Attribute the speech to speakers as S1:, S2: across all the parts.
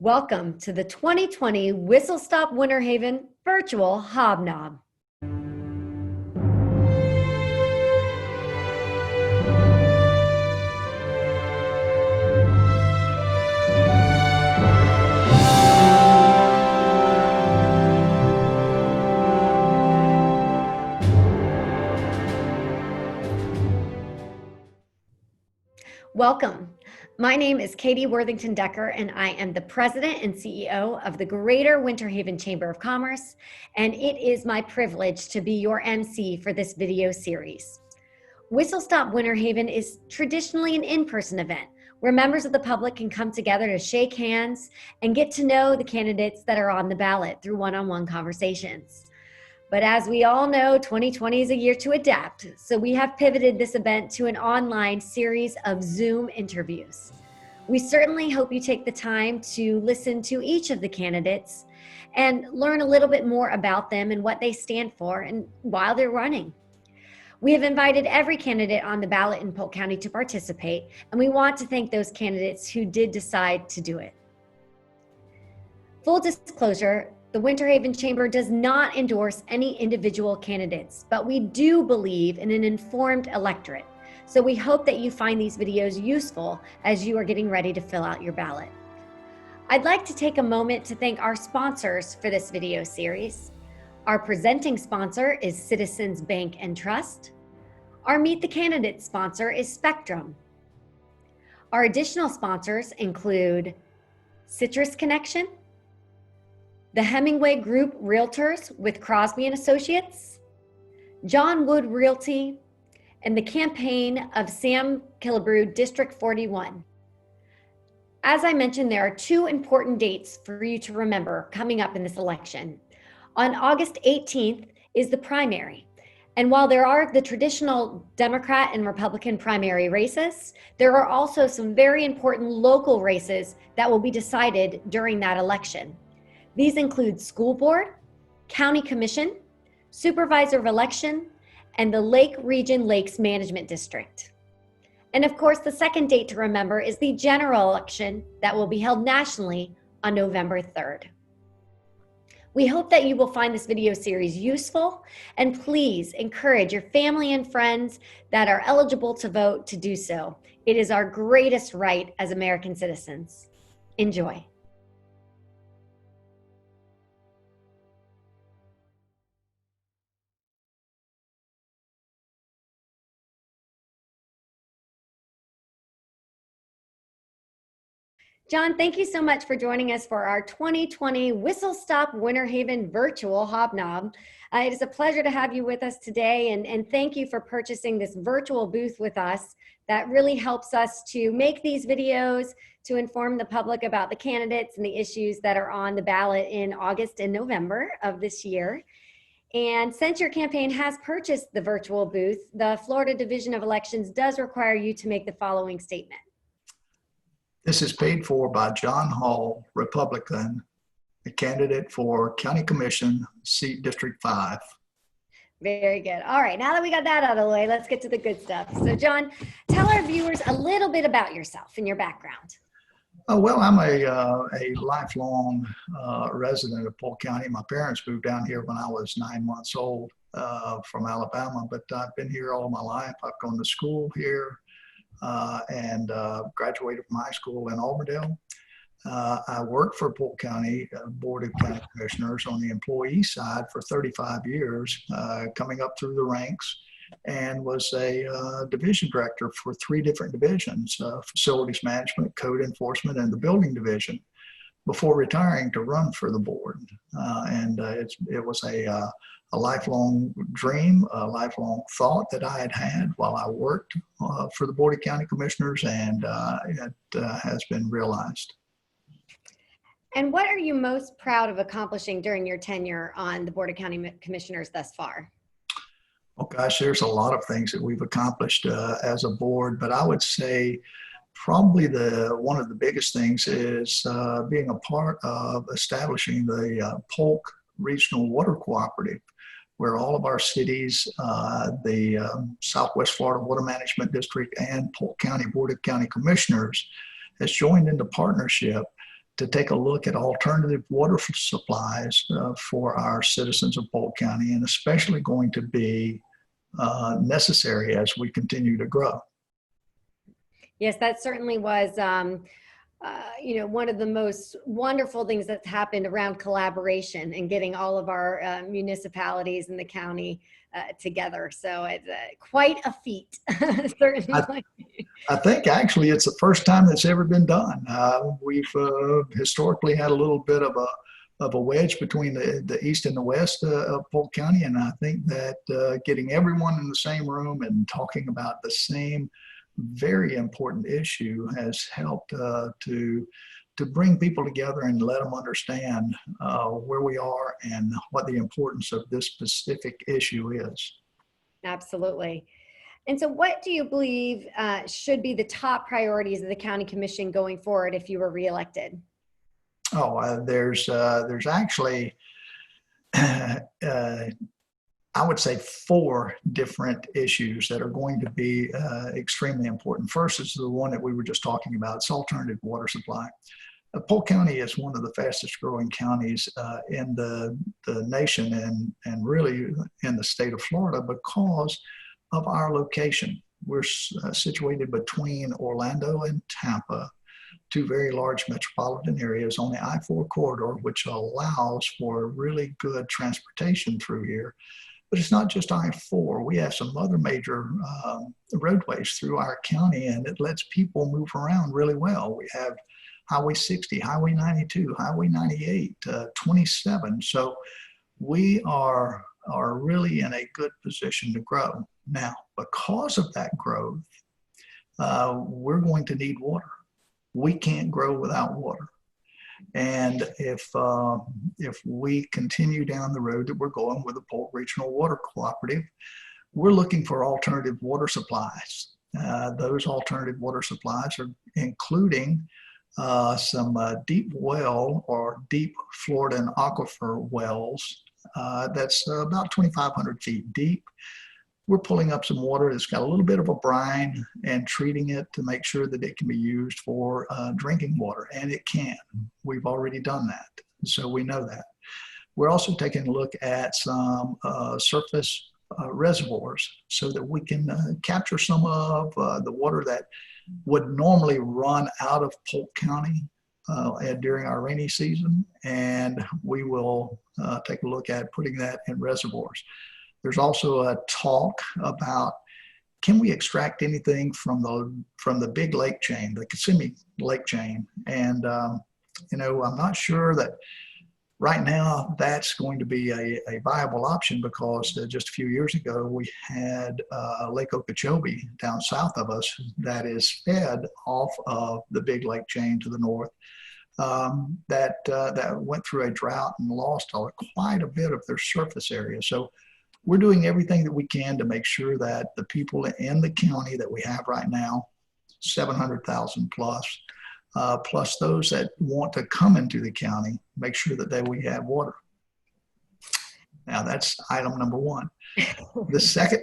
S1: Welcome to the 2020 WhistleStop Winter Haven Virtual Hobnob. Welcome. My name is Katie Worthington Decker, and I am the President and CEO of the Greater Winter Haven Chamber of Commerce, and it is my privilege to be your MC for this video series. WhistleStop Winter Haven is traditionally an in-person event where members of the public can come together to shake hands and get to know the candidates that are on the ballot through one-on-one conversations. But as we all know, 2020 is a year to adapt, so we have pivoted this event to an online series of Zoom interviews. We certainly hope you take the time to listen to each of the candidates and learn a little bit more about them and what they stand for and while they're running. We have invited every candidate on the ballot in Polk County to participate, and we want to thank those candidates who did decide to do it. Full disclosure, the Winter Haven Chamber does not endorse any individual candidates, but we do believe in an informed electorate. So we hope that you find these videos useful as you are getting ready to fill out your ballot. I'd like to take a moment to thank our sponsors for this video series. Our presenting sponsor is Citizens Bank and Trust. Our Meet the Candidates sponsor is Spectrum. Our additional sponsors include Citrus Connection, the Hemingway Group Realtors with Crosby & Associates, John Wood Realty, and the campaign of Sam Killebrew, District 41. As I mentioned, there are two important dates for you to remember coming up in this election. On August 18th is the primary. And while there are the traditional Democrat and Republican primary races, there are also some very important local races that will be decided during that election. These include school board, county commission, supervisor of election, and the Lake Region Lakes Management District. And of course, the second date to remember is the general election that will be held nationally on November 3rd. We hope that you will find this video series useful, and please encourage your family and friends that are eligible to vote to do so. It is our greatest right as American citizens. Enjoy. John, thank you so much for joining us for our 2020 WhistleStop Winter Haven Virtual Hobnob. It is a pleasure to have you with us today, and thank you for purchasing this virtual booth with us. That really helps us to make these videos to inform the public about the candidates and the issues that are on the ballot in August and November of this year. And since your campaign has purchased the virtual booth, the Florida Division of Elections does require you to make the following statement.
S2: This is paid for by John Hall, Republican, a candidate for County Commission, seat District 5.
S1: Very good. All right, now that we got that out of the way, let's get to the good stuff. So John, tell our viewers a little bit about yourself and your background.
S2: Well, I'm a lifelong resident of Polk County. My parents moved down here when I was 9 months old from Alabama, but I've been here all my life. I've gone to school here. And graduated from high school in Auburndale. I worked for Polk County Board of County Commissioners on the employee side for 35 years, coming up through the ranks, and was a division director for 3 different divisions, facilities management, code enforcement, and the building division, before retiring to run for the board. It was a lifelong dream, a lifelong thought that I had while I worked for the Board of County Commissioners, and it has been realized.
S1: And what are you most proud of accomplishing during your tenure on the Board of County Commissioners thus far?
S2: Oh gosh, there's a lot of things that we've accomplished as a board, but I would say probably one of the biggest things is being a part of establishing the Polk Regional Water Cooperative, where all of our cities, the Southwest Florida Water Management District and Polk County Board of County Commissioners has joined into partnership to take a look at alternative water supplies for our citizens of Polk County, and especially going to be necessary as we continue to grow.
S1: Yes, that certainly was, one of the most wonderful things that's happened around collaboration and getting all of our municipalities in the county together. So it's quite a feat, certainly.
S2: I think actually it's the first time that's ever been done. We've historically had a little bit of a wedge between the east and the west of Polk County, and I think that getting everyone in the same room and talking about the same very important issue has helped to bring people together and let them understand where we are and what the importance of this specific issue is.
S1: Absolutely. And so what do you believe should be the top priorities of the county commission going forward if you were reelected?
S2: There's actually, I would say 4 different issues that are going to be extremely important. First is the one that we were just talking about. It's alternative water supply. Polk County is one of the fastest growing counties in the nation and really in the state of Florida because of our location. We're situated between Orlando and Tampa, 2 very large metropolitan areas on the I-4 corridor, which allows for really good transportation through here. But it's not just I-4. We have some other major roadways through our county, and it lets people move around really well. We have Highway 60, Highway 92, Highway 98, 27. So we are really in a good position to grow. Now, because of that growth, we're going to need water. We can't grow without water. And if we continue down the road that we're going with the Polk Regional Water Cooperative, we're looking for alternative water supplies. Those alternative water supplies are including some deep well or deep Florida aquifer wells that's about 2,500 feet deep. We're pulling up some water that's got a little bit of a brine and treating it to make sure that it can be used for drinking water, and it can. We've already done that, so we know that. We're also taking a look at some surface reservoirs so that we can capture some of the water that would normally run out of Polk County during our rainy season, and we will take a look at putting that in reservoirs. There's also a talk about, can we extract anything from the big lake chain, the Kissimmee lake chain? And I'm not sure that right now that's going to be a viable option, because just a few years ago we had Lake Okeechobee down south of us that is fed off of the big lake chain to the north. That went through a drought and lost quite a bit of their surface area. So we're doing everything that we can to make sure that the people in the county that we have right now, 700,000 plus, plus those that want to come into the county, make sure that we have water. Now that's item number 1. The second,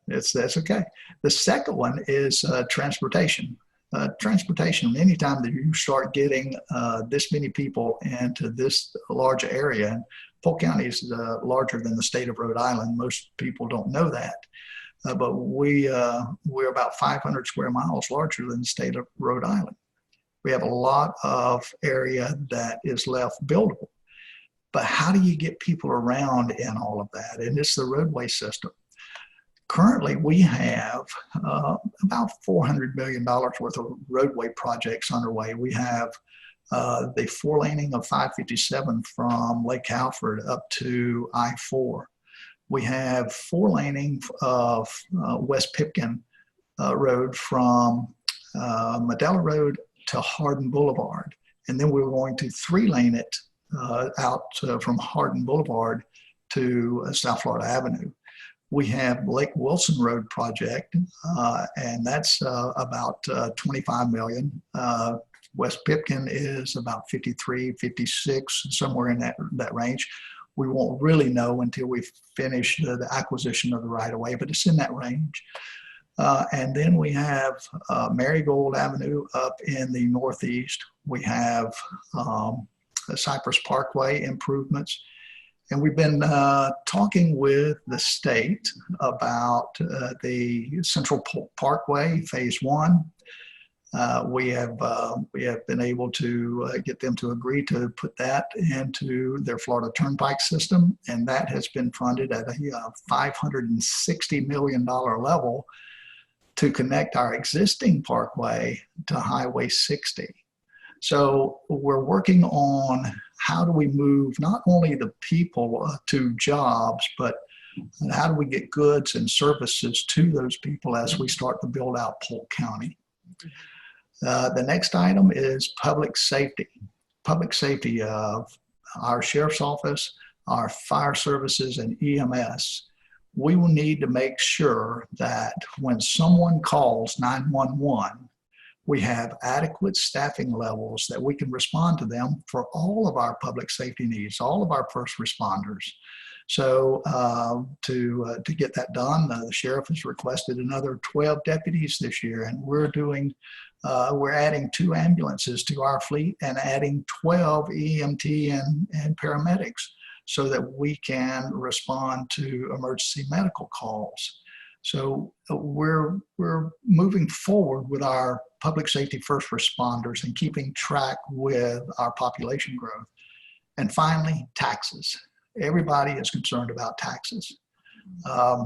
S2: that's okay. The second one is transportation. Transportation, anytime that you start getting this many people into this large area, and Polk County is larger than the state of Rhode Island. Most people don't know that, but we're about 500 square miles larger than the state of Rhode Island. We have a lot of area that is left buildable, but how do you get people around in all of that? And it's the roadway system. Currently, we have about $400 million worth of roadway projects underway. We have the 4-laning of 557 from Lake Halford up to I-4. We have 4-laning of West Pipkin Road from Medela Road to Hardin Boulevard. And then we're going to 3-lane it out from Hardin Boulevard to South Florida Avenue. We have Lake Wilson Road project, and that's about 25 million. West Pipkin is about 53, 56, somewhere in that range. We won't really know until we finish the acquisition of the right-of-way, but it's in that range. And then we have Marigold Avenue up in the northeast. We have the Cypress Parkway improvements. And we've been talking with the state about the Central Parkway Phase 1. We have been able to get them to agree to put that into their Florida Turnpike system, and that has been funded at a $560 million level to connect our existing parkway to Highway 60. So we're working on how do we move not only the people to jobs, but how do we get goods and services to those people as we start to build out Polk County. The next item is public safety. Public safety of our sheriff's office, our fire services, and EMS. We will need to make sure that when someone calls 911, we have adequate staffing levels that we can respond to them for all of our public safety needs, all of our first responders. So to get that done, the sheriff has requested another 12 deputies this year, and we're adding 2 ambulances to our fleet and adding 12 EMT and paramedics so that we can respond to emergency medical calls. So we're moving forward with our public safety first responders and keeping track with our population growth. And finally, taxes. Everybody is concerned about taxes. A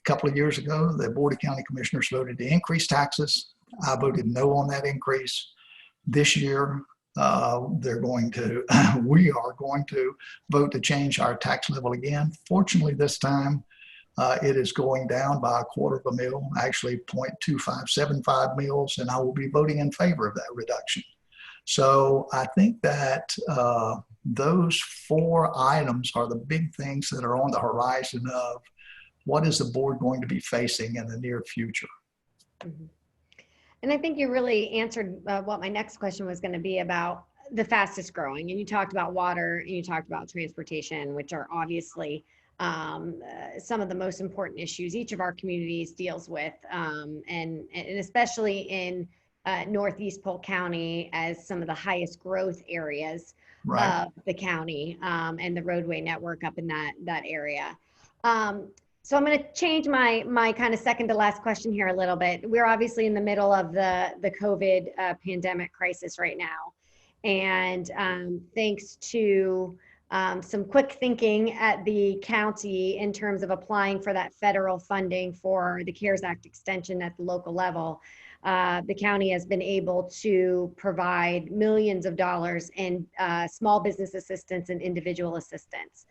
S2: couple of years ago, the Board of County Commissioners voted to increase taxes. I voted no on that increase. This year, we are going to vote to change our tax level again. Fortunately, this time, it is going down by a quarter of a mil, actually 0.2575 mils, and I will be voting in favor of that reduction. So I think that those 4 items are the big things that are on the horizon of what is the board going to be facing in the near future.
S1: Mm-hmm. And I think you really answered what my next question was going to be about the fastest growing. And you talked about water and you talked about transportation, which are obviously some of the most important issues each of our communities deals with, and especially in Northeast Polk County as some of the highest growth areas of the county, and the roadway network up in that area. So I'm going to change my kind of second to last question here a little bit. We're obviously in the middle of the COVID pandemic crisis right now. And thanks to some quick thinking at the county in terms of applying for that federal funding for the CARES Act extension at the local level, the county has been able to provide millions of dollars in small business assistance and individual assistance.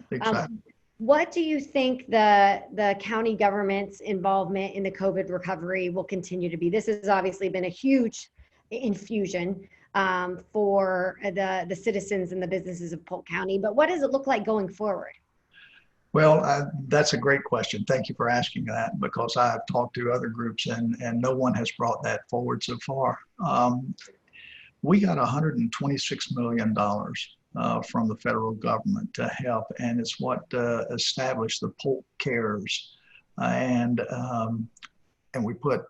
S2: Exactly.
S1: What do you think the county government's involvement in the COVID recovery will continue to be? This has obviously been a huge infusion for the citizens and the businesses of Polk County, but what does it look like going forward?
S2: Well, that's a great question. Thank you for asking that, because I've talked to other groups and no one has brought that forward so far. We got $126 million from the federal government to help, and it's what established the Polk Cares, and we put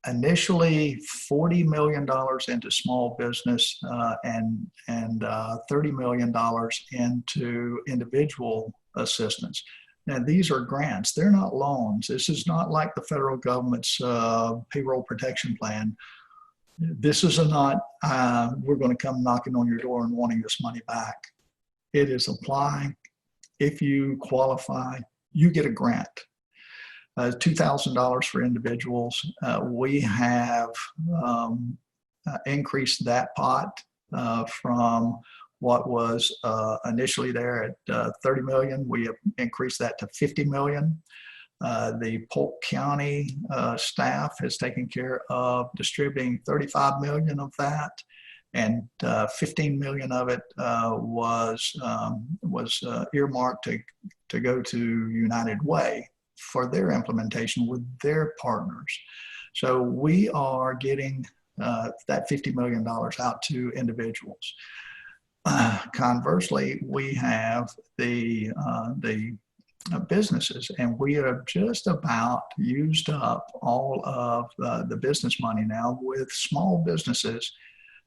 S2: initially $40 million into small business and $30 million into individual assistance. Now, these are grants. They're not loans. This is not like the federal government's payroll protection plan. This is not, we're going to come knocking on your door and wanting this money back. It is applying. If you qualify, you get a grant. $2,000 for individuals. We have increased that pot from what was initially there at 30 million. We have increased that to 50 million. The Polk County staff has taken care of distributing 35 million of that, and 15 million of it was earmarked to go to United Way for their implementation with their partners. So we are getting that $50 million out to individuals. Conversely, we have the businesses, and we have just about used up all of the business money now with small businesses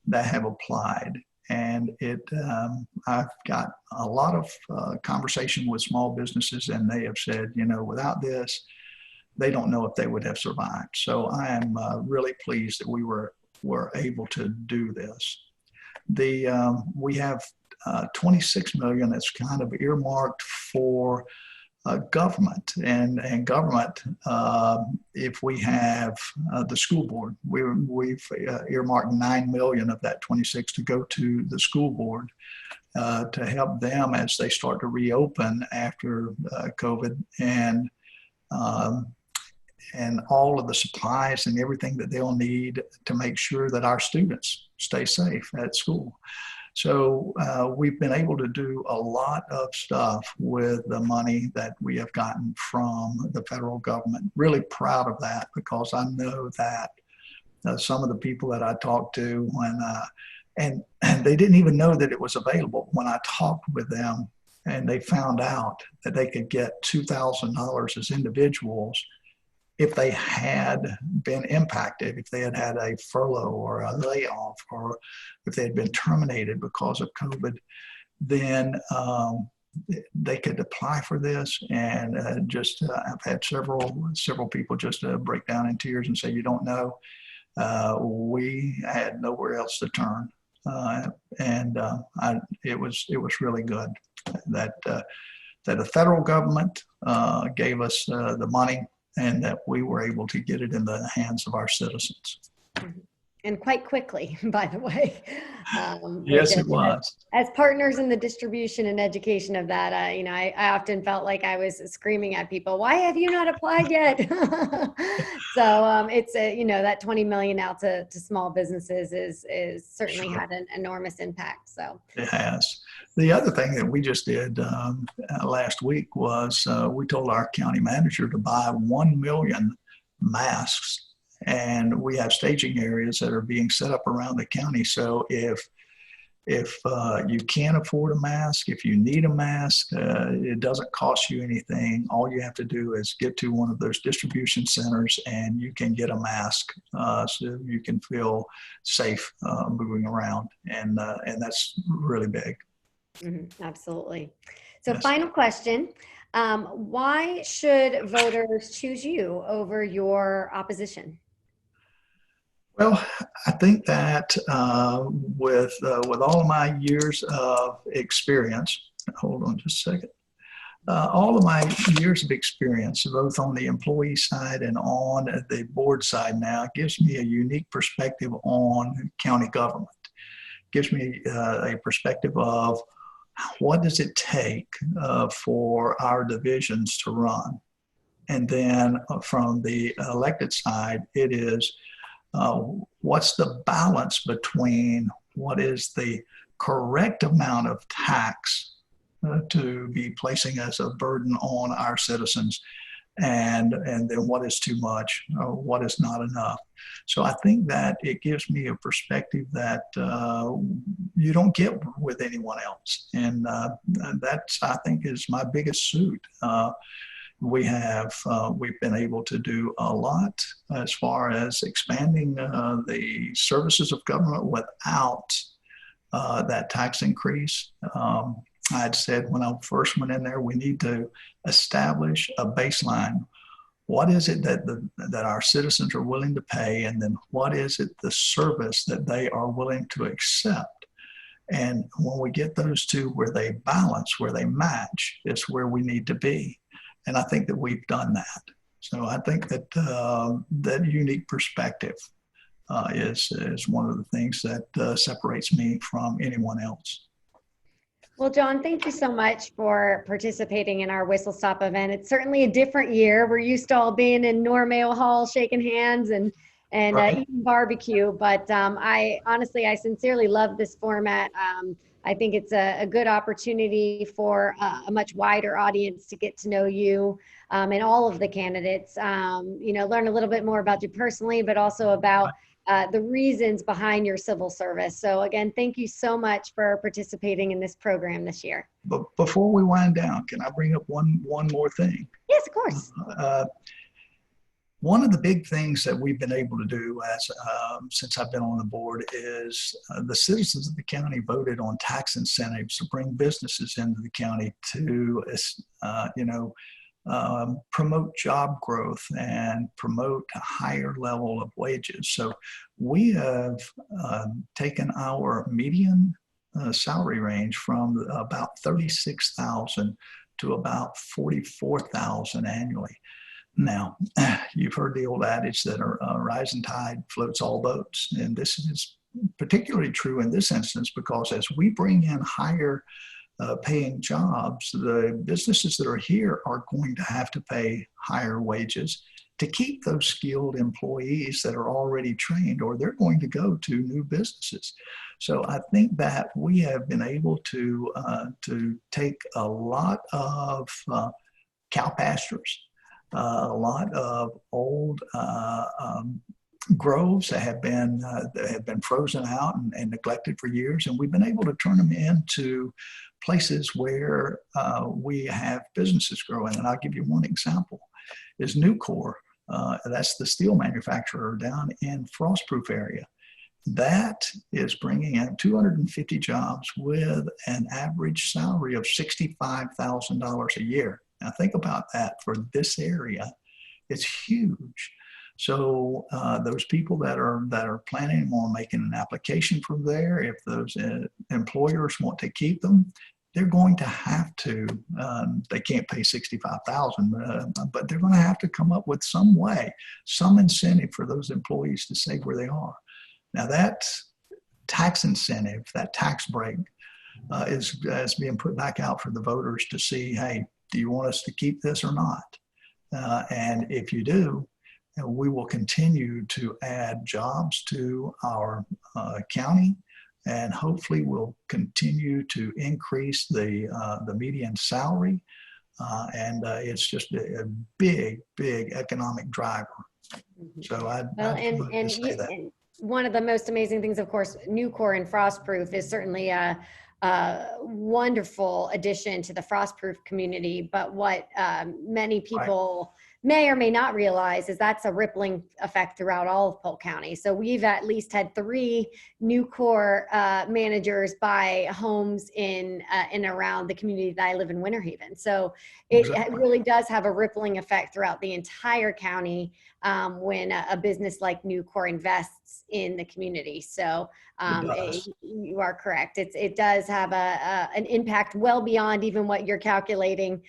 S2: that have applied. And I've got a lot of conversation with small businesses, and they have said, without this, they don't know if they would have survived. So I am really pleased that we were able to do this. We have 26 million that's kind of earmarked for government, and government, if we have the school board, we've earmarked 9 million of that 26 to go to the school board to help them as they start to reopen after COVID, and all of the supplies and everything that they'll need to make sure that our students stay safe at school. So we've been able to do a lot of stuff with the money that we have gotten from the federal government. Really proud of that, because I know that some of the people that I talked to and they didn't even know that it was available when I talked with them, and they found out that they could get $2,000 as individuals if they had been impacted, if they had had a furlough or a layoff, or if they had been terminated because of COVID, then they could apply for this. And I've had several people just break down in tears and say, "You don't know, we had nowhere else to turn," it was really good that the federal government gave us the money, and that we were able to get it in the hands of our citizens.
S1: And quite quickly, by the way.
S2: Yes, it was.
S1: As partners in the distribution and education of that, I often felt like I was screaming at people, "Why have you not applied yet?" So it's that 20 million out to small businesses is certainly
S2: Sure.
S1: had an enormous impact. So
S2: It has. The other thing that we just did last week was we told our county manager to buy 1 million masks, and we have staging areas that are being set up around the county. So if you can't afford a mask, if you need a mask, it doesn't cost you anything. All you have to do is get to one of those distribution centers, and you can get a mask so you can feel safe moving around, and that's really big.
S1: Mm-hmm, absolutely. So
S2: Yes.
S1: final question. Why should voters choose you over your opposition?
S2: Well, I think that with all of my years of experience, hold on just a second. All of my years of experience, both on the employee side and on the board side now, gives me a unique perspective on county government. Gives me a perspective of what does it take for our divisions to run. And then from the elected side, it is what's the balance between what is the correct amount of tax to be placing as a burden on our citizens, and then what is too much, or what is not enough. So I think that it gives me a perspective that you don't get with anyone else, and that's, I think, is my biggest suit. We've been able to do a lot as far as expanding the services of government without that tax increase. I'd said when I first went in there, we need to establish a baseline. What is it that our citizens are willing to pay, and then what is it, the service that they are willing to accept? And when we get those two where they balance, where they match, is where we need to be. And I think that we've done that. So I think that that unique perspective is one of the things that separates me from anyone else.
S1: Well, John, thank you so much for participating in our WhistleStop event. It's certainly a different year. We're used to all being in Normail Hall, shaking hands and
S2: Right.
S1: eating barbecue. But I sincerely love this format. I think it's a good opportunity for a much wider audience to get to know you and all of the candidates. Learn a little bit more about you personally, but also about the reasons behind your civil service. So again, thank you so much for participating in this program this year.
S2: But before we wind down, can I bring up one more thing?
S1: Yes, of course.
S2: One of the big things that we've been able to do since I've been on the board is the citizens of the county voted on tax incentives to bring businesses into the county to, promote job growth and promote a higher level of wages. So we have taken our median salary range from about $36,000 to about $44,000 annually. Now, you've heard the old adage that a rising tide floats all boats. And this is particularly true in this instance because as we bring in higher paying jobs, the businesses that are here are going to have to pay higher wages to keep those skilled employees that are already trained, or they're going to go to new businesses. So I think that we have been able to take a lot of cow pastures, a lot of old groves that have been frozen out and neglected for years, and we've been able to turn them into places where we have businesses growing. And I'll give you one example: is Nucor. That's the steel manufacturer down in Frostproof area. That is bringing in 250 jobs with an average salary of $65,000 a year. Now think about that for this area. It's huge. So those people that are planning on making an application from there, if those employers want to keep them, they're going to have to. They can't pay $65,000, but they're going to have to come up with some way, some incentive for those employees to stay where they are. Now that tax incentive, that tax break, is being put back out for the voters to see, hey, do you want us to keep this or not? And if you do, we will continue to add jobs to our county, and hopefully we'll continue to increase the median salary. And it's just a big economic driver. So I'd say that.
S1: And one of the most amazing things, of course, Nucor and Frostproof is certainly a wonderful addition to the Frostproof community. But what many people may or may not realize is that's a rippling effect throughout all of Polk County. So we've at least had 3 Nucor managers buy homes in and around the community that I live in, Winter Haven. So it really does have a rippling effect throughout the entire county when a business like Nucor invests in the community. So you are correct. It does have an impact well beyond even what you're calculating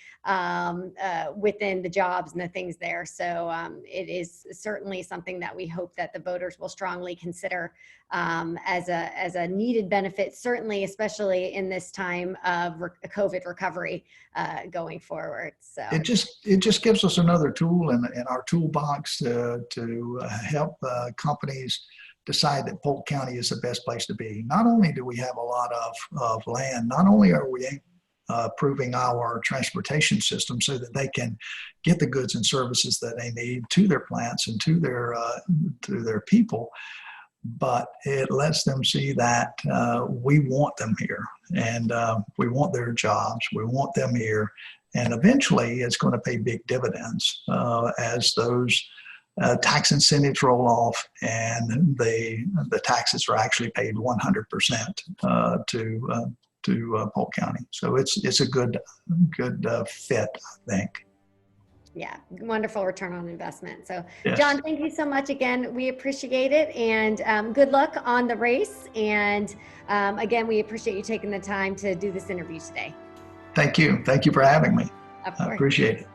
S1: within the jobs and the things there. So it is certainly something that we hope that the voters will strongly consider as a needed benefit, certainly, especially in this time of COVID recovery going forward. So
S2: it just gives us another tool in our toolbox to help companies decide that Polk County is the best place to be. Not only do we have a lot of land, not only are we improving our transportation system so that they can get the goods and services that they need to their plants and to their people, but it lets them see that we want them here, and we want their jobs, we want them here, and eventually it's going to pay big dividends as those tax incentives roll off and the taxes are actually paid 100% to Polk County. So it's a good fit, I think.
S1: Yeah, wonderful return on investment. So
S2: Yes.
S1: John, thank you so much again. We appreciate it, and good luck on the race. And again, we appreciate you taking the time to do this interview today.
S2: Thank you. Thank you for having me.
S1: Of course.
S2: I appreciate it.